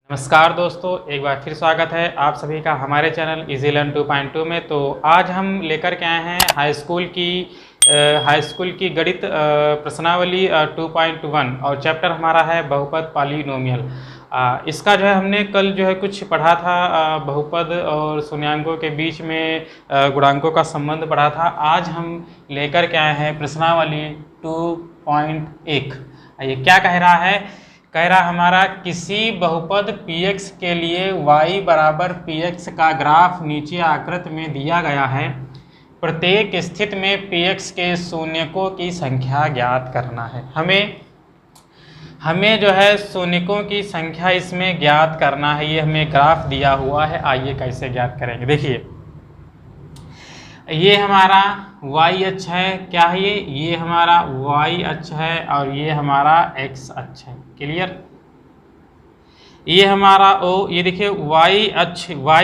नमस्कार दोस्तों, एक बार फिर स्वागत है आप सभी का हमारे चैनल इजी लर्न 2.2 में। तो आज हम लेकर के आए हैं हाई स्कूल की गणित प्रश्नावली 2.1 और चैप्टर हमारा है बहुपद पॉलिनोमियल। इसका जो है हमने कल जो है कुछ पढ़ा था, बहुपद और शून्यांकों के बीच में गुणांकों का संबंध पढ़ा था। आज हम लेकर के आए हैं प्रश्नावली 2.1। ये क्या कह रहा है? कह रहा हमारा किसी बहुपद px के लिए y बराबर px का ग्राफ नीचे आकृति में दिया गया है। प्रत्येक स्थिति में px के शून्यकों की संख्या ज्ञात करना है। हमें जो है शून्यकों की संख्या इसमें ज्ञात करना है। ये हमें ग्राफ दिया हुआ है। आइए कैसे ज्ञात करेंगे। देखिए, ये हमारा y अक्ष है। क्या है ये हमारा y अक्ष है और ये हमारा x अक्ष है। क्लियर? ये हमारा ये देखिए y अक्ष y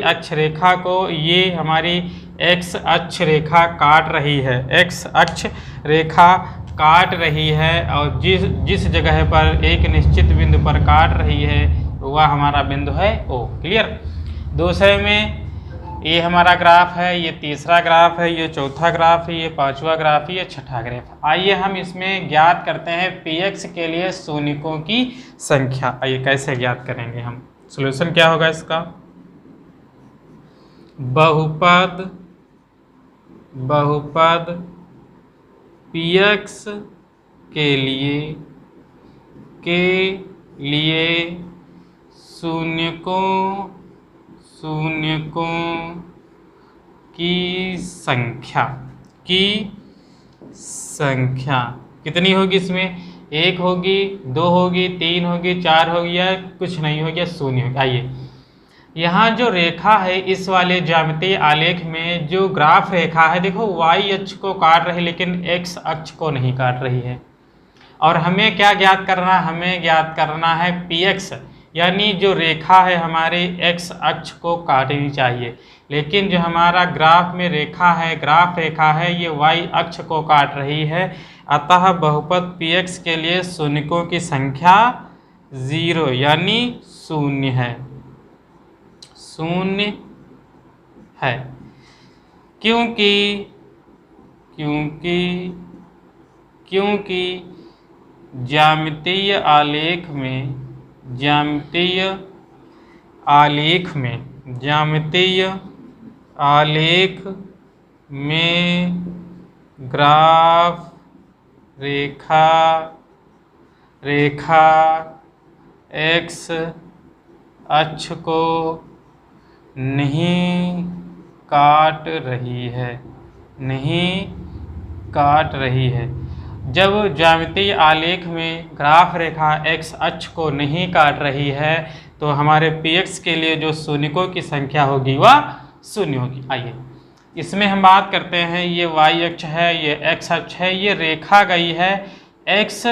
अक्ष रेखा को ये हमारी x अक्ष रेखा काट रही है। x अक्ष रेखा काट रही है और जिस जगह पर एक निश्चित बिंदु पर काट रही है वह हमारा बिंदु है O। क्लियर? दूसरे में ये हमारा ग्राफ है, ये तीसरा ग्राफ है, ये चौथा ग्राफ है, ये पांचवा ग्राफ है, ये छठा ग्राफ। आइए हम इसमें ज्ञात करते हैं px के लिए शून्यकों की संख्या। आइए कैसे ज्ञात करेंगे हम। सॉल्यूशन क्या होगा इसका? बहुपद px के लिए शून्यकों की संख्या कितनी होगी? इसमें 1 होगी, 2 होगी, 3 होगी, 4 होगी या कुछ नहीं होगी, शून्य होगी। आइए, यहाँ जो रेखा है इस वाले ज्यामितीय आलेख में जो ग्राफ रेखा है, देखो y अक्ष को काट रही लेकिन x अक्ष को नहीं काट रही है। और हमें क्या ज्ञात करना? हमें ज्ञात करना है px, यानी जो रेखा है हमारे x अक्ष को काटनी चाहिए। लेकिन जो हमारा ग्राफ में ग्राफ रेखा है ये y अक्ष को काट रही है। अतः बहुपद px के लिए शून्यकों की संख्या 0 यानी शून्य है। क्योंकि ज्यामितीय आलेख में ग्राफ रेखा x अक्ष को नहीं काट रही है। जब ज्यामितीय आलेख में ग्राफ रेखा x अक्ष को नहीं काट रही है तो हमारे px के लिए जो शून्यकों की संख्या होगी वह शून्य होगी। आइए इसमें हम बात करते हैं। ये y अक्ष है, ये x अक्ष है, ये रेखा गई है x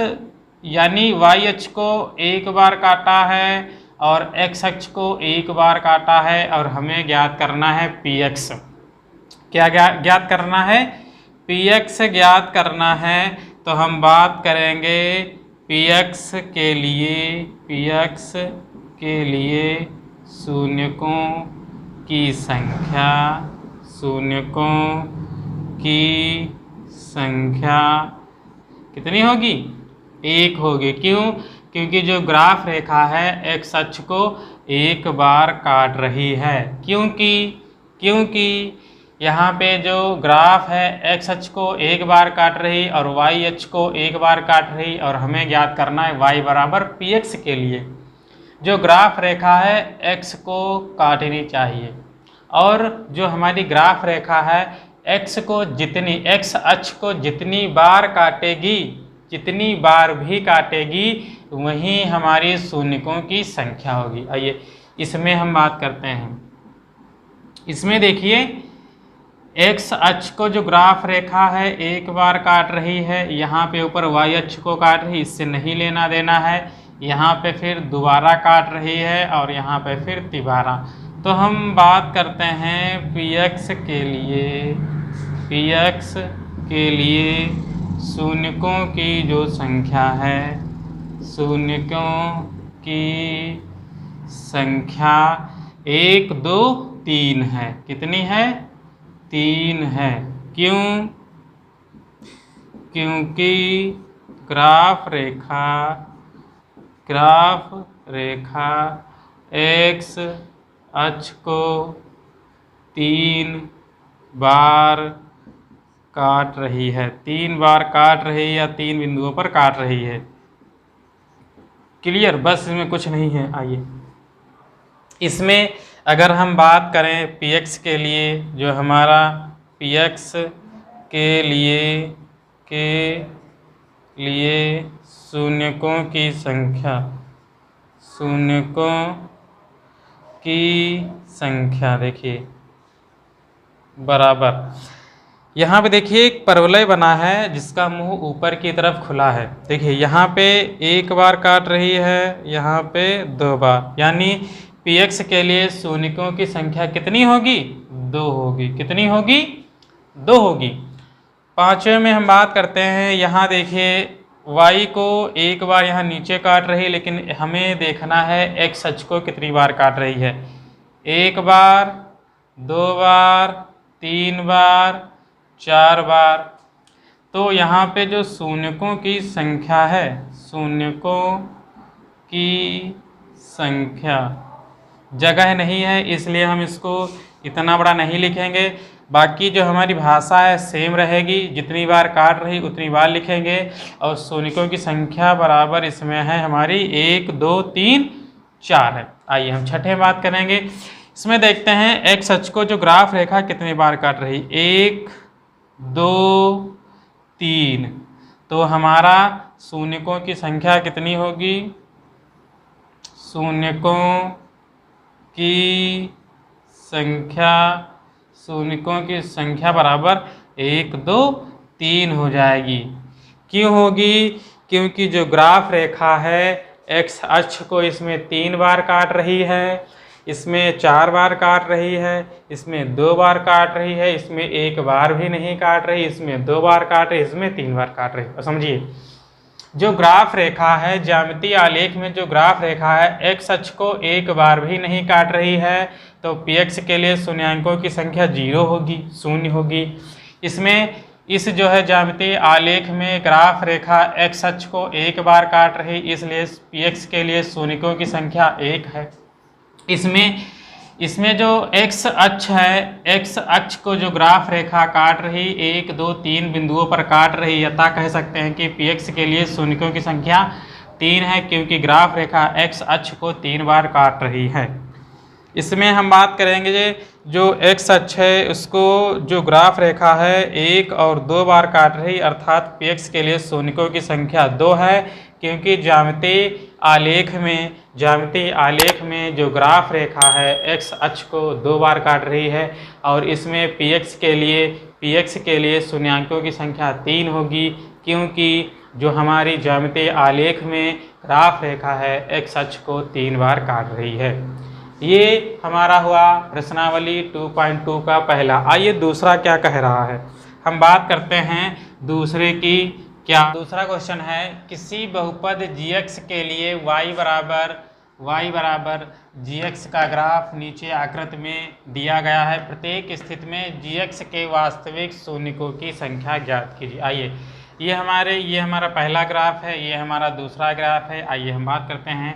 यानी y अक्ष को एक बार काटा है और x अक्ष को एक बार काटा है और हमें ज्ञात करना है px। क्या ज्ञात करना है? px ज्ञात करना है। तो हम बात करेंगे px के लिए शून्यकों की संख्या कितनी होगी? 1 होगी। क्यों? क्योंकि जो ग्राफ रेखा है x अक्ष को एक बार काट रही है। क्योंकि यहाँ पे जो ग्राफ है x अक्ष को एक बार काट रही और y अक्ष को एक बार काट रही और हमें ज्ञात करना है y बराबर px के लिए जो ग्राफ रेखा है x को काटनी चाहिए। और जो हमारी ग्राफ रेखा है x अक्ष को जितनी बार भी काटेगी वहीं हमारी शून्यकों की संख्या होगी। आइए इसमें हम बात करते हैं। इसमें देखिए x अक्ष को जो ग्राफ रेखा है एक बार काट रही है, यहाँ पे ऊपर y अक्ष को काट रही, इससे नहीं लेना देना है। यहाँ पे फिर दोबारा काट रही है और यहाँ पे फिर तिबारा। तो हम बात करते हैं px के लिए शून्यकों की जो संख्या है, शून्यकों की संख्या 1 2 3 है। कितनी है? 3 है। क्यों? क्योंकि ग्राफ रेखा x अक्ष को 3 बार काट रही है। 3 बार काट रही है या 3 बिंदुओं पर काट रही है। क्लियर? बस इसमें कुछ नहीं है। आइए, इसमें अगर हम बात करें px के लिए, जो हमारा px के लिए शून्यकों की संख्या देखिए बराबर, यहाँ पे देखिए एक परवलय बना है जिसका मुंह ऊपर की तरफ खुला है। देखिए यहाँ पे 1 बार काट रही है, यहाँ पे 2 बार, यानी px के लिए शून्यकों की संख्या कितनी होगी? 2 होगी। कितनी होगी? 2 होगी। पांचवें में हम बात करते हैं, यहाँ देखिए y को 1 बार यहाँ नीचे काट रही है, लेकिन हमें देखना है x अक्ष को कितनी बार काट रही है। 1 बार, 2 बार, 3 बार, 4 बार। तो यहाँ पे जो शून्यकों की संख्या है, शून्यकों की संख्या जगह नहीं है, इसलिए हम इसको इतना बड़ा नहीं लिखेंगे। बाकी जो हमारी भाषा है सेम रहेगी, जितनी बार काट रही उतनी बार लिखेंगे। और शून्यकों की संख्या बराबर इसमें है हमारी 1 2 3 4 है। आइए हम छठे बात करेंगे। इसमें देखते हैं x अक्ष को जो ग्राफ रेखा कितनी बार काट रही, 1 2 3। तो हमारा शून्यकों की संख्या कितनी होगी? शून्यकों की संख्या बराबर 1 2 3 हो जाएगी। क्यों होगी? क्योंकि जो ग्राफ रेखा है x अक्ष को इसमें 3 बार काट रही है, इसमें 4 बार काट रही है, इसमें 2 बार काट रही है, इसमें 1 बार भी नहीं काट रही, इसमें 2 बार काट रही, इसमें 3 बार काट रही। और समझिए, जो ग्राफ रेखा है, ज्यामितीय आलेख में जो ग्राफ रेखा है x अक्ष को 1 बार भी नहीं काट रही है, तो px के लिए शून्यांकों की संख्या 0 होगी, 0 होगी। इसमें इस जो है ज्यामितीय आलेख में ग्राफ रेखा x अक्ष को 1 बार काट रही, इसलिए px के लिए शून्यकों की संख्या 1 है। इसमें जो x अक्ष है, x अक्ष को जो ग्राफ रेखा काट रही 1 2 3 बिंदुओं पर काट रही, अतः कह सकते हैं कि px के लिए शून्यकों की संख्या 3 है, क्योंकि ग्राफ रेखा x अक्ष को 3 बार काट रही है। इसमें हम बात करेंगे जो x अक्ष है उसको जो ग्राफ रेखा है 1 और 2 बार काट रही, अर्थात px के लिए शून्यकों की संख्या 2 है, क्योंकि ज्यामितीय आलेख में जो ग्राफ रेखा है x अक्ष को 2 बार काट रही है, और इसमें px के लिए शून्यांकों की संख्या 3 होगी, क्योंकि जो हमारी ज्यामितीय आलेख में ग्राफ रेखा है x अक्ष को 3 बार काट रही है। ये हमारा हुआ प्रश्नावली 2.2 का पहला। आइए दूसरा क्या कह रहा है, हम बात करते हैं दूसरे की। क्या दूसरा क्वेश्चन है, किसी बहुपद gx के लिए y बराबर gx का ग्राफ नीचे आकृति में दिया गया है। प्रत्येक स्थिति में gx के वास्तविक शून्यकों की संख्या ज्ञात कीजिए। आइए, ये हमारा पहला ग्राफ है, ये हमारा दूसरा ग्राफ है। आइए हम बात करते हैं,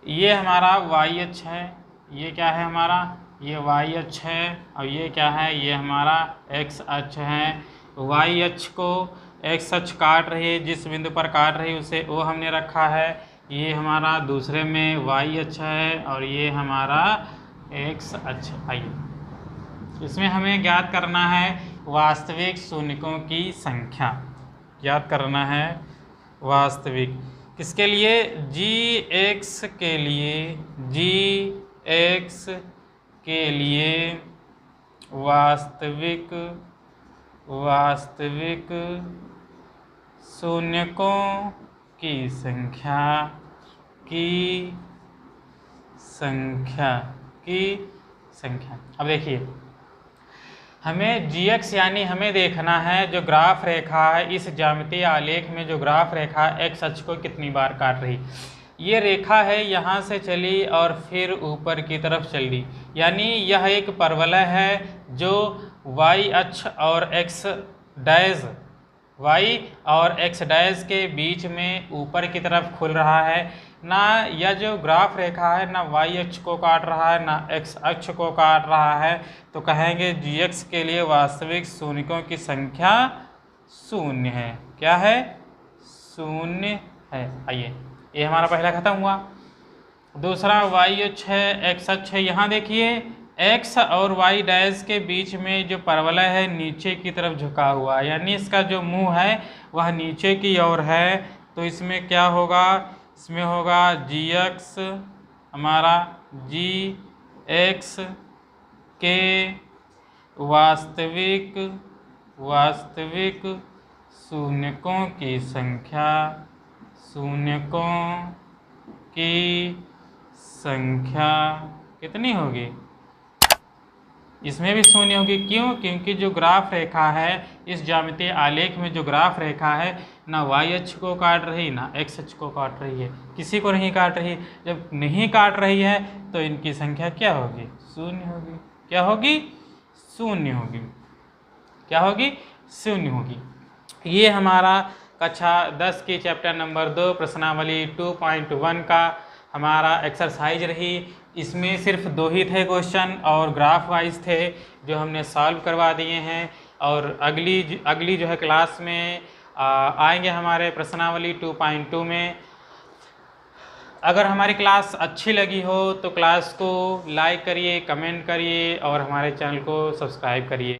ये हमारा y अक्ष है, ये क्या है हमारा, ये y अक्ष है, और ये क्या है, ये हमारा x अक्ष है। y अक्ष को x अक्ष काट रही है, जिस बिंदु पर काट रही है उसे O हमने रखा है। ये हमारा दूसरे में y अक्ष है, और ये हमारा x अक्ष। आइए, इसमें हमें ज्ञात करना है वास्तविक शून्यकों की संख्या, ज्ञात करना है वास्तविक। किसके लिए? gx के लिए वास्तविक शून्यकों की संख्या। अब देखिए, हमें gx यानी हमें देखना है जो ग्राफ रेखा है, इस ज्यामितीय आलेख में जो ग्राफ रेखा x अक्ष को कितनी बार काट रही। ये रेखा है यहाँ से चली और फिर ऊपर की तरफ चली, यानी यह एक परवलय है जो y अक्ष और x डैश के बीच में ऊपर की तरफ खुल रहा है। ना यह जो ग्राफ रेखा है ना y अक्ष को काट रहा है ना x अक्ष को काट रहा है, तो कहेंगे gx के लिए वास्तविक शून्यों की संख्या शून्य है। क्या है? शून्य है। आइए, ये हमारा पहला खत्म हुआ। दूसरा y अक्ष है, x अक्ष है। यहाँ देखिए x और y डैश के बीच में जो परवलय है नीचे की तरफ झुका हुआ, यानी इसका जो मुंह है वह नीचे की ओर है। तो इसमें क्या होगा? इसमें होगा gx हमारा gx के वास्तविक शून्यों की संख्या कितनी होगी? इसमें भी शून्य होगी। क्यों? क्योंकि जो ग्राफ रेखा है, इस ज्यामितीय आलेख में जो ग्राफ रेखा है ना y अक्ष को काट रही ना x अक्ष को काट रही है, किसी को नहीं काट रही। जब नहीं काट रही है तो इनकी संख्या क्या होगी? शून्य होगी। क्या होगी? शून्य होगी। क्या होगी? शून्य होगी। ये हमारा कक्षा 10 की चैप्टर नंबर 2 प्रश्नावली 2.1 का हमारा एक्सरसाइज रही। इसमें सिर्फ 2 ही थे क्वेश्चन और ग्राफ वाइज थे जो हमने सॉल्व करवा दिए हैं। और अगली जो है क्लास में आएंगे हमारे प्रश्नावली 2.2 में। अगर हमारी क्लास अच्छी लगी हो तो क्लास को लाइक करिए, कमेंट करिए और हमारे चैनल को सब्सक्राइब करिए।